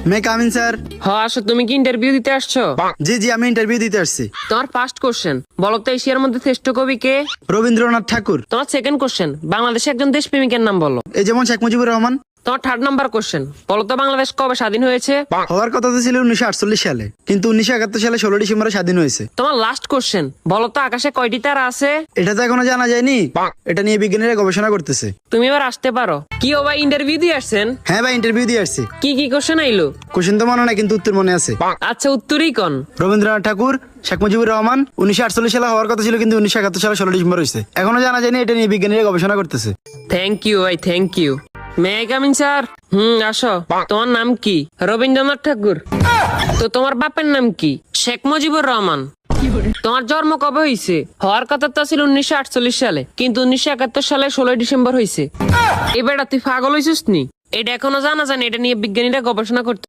মে come in sir. আসো, তুমি কি ইন্টারভিউ দিতে আসছো? জি জি, আমি ইন্টারভিউ দিতে আসছি। তোমার ফার্স্ট কোশ্চেন, বলো তো এশিয়ার মধ্যে শ্রেষ্ঠ কবি কে? রবীন্দ্রনাথ ঠাকুর। তোমার সেকেন্ড কোশ্চেন, বাংলাদেশে একজন দেশপ্রেমিকের নাম বলো। এই যেমন শেখ মুজিবুর রহমান। তোমার থার্ড নাম্বার কোশ্চেন, বলো তো বাংলাদেশ কবে স্বাধীন হয়েছে? হওয়ার কথা তো ছিল 1948 সালে, কিন্তু 1971 সালে 16 ডিসেম্বরে স্বাধীন হয়েছে। তোমার লাস্ট কোশ্চেন, বলো তো আকাশে কয়টি তারা আছে? এটা তো এখনো জানা যায়নি, এটা নিয়ে বিজ্ঞানীরা গবেষণা করতেছে। তুমি এবার আসতে পারো। কি ও ভাই, ইন্টারভিউ দিয়ে আসছেন? হ্যাঁ ভাই, ইন্টারভিউ দিয়ে আসছি। কি কি কোশ্চেন আইলো? কোশ্চেন তো মনে নাই, কিন্তু উত্তর মনে আছে। আচ্ছা, উত্তরই কোন? রবীন্দ্রনাথ ঠাকুর, শেখ মুজিবুর রহমান। 1948 সালে হওয়ার কথা ছিল, কিন্তু 1971 সালে 16 ডিসেম্বর হয়েছে। এখনো জানা যায়নি, এটা নিয়ে বিজ্ঞানীরা গবেষণা করতেছে। থ্যাংক ইউ ভাই, thank you. May I come in sir? আসো। তোমার নাম কি? রবীন্দ্রনাথ ঠাকুর। তো তোমার বাপের নাম কি? শেখ মুজিবুর রহমান। তোমার জন্ম কবে হয়েছে? হওয়ার কথা তো ছিল 1948 সালে, কিন্তু 1971 সালে 16 ডিসেম্বর হয়েছে। এবার তুই পাগল হয়েছিস নি? এটা এখনো জানা জানি, এটা নিয়ে বিজ্ঞানীরা গবেষণা করতে।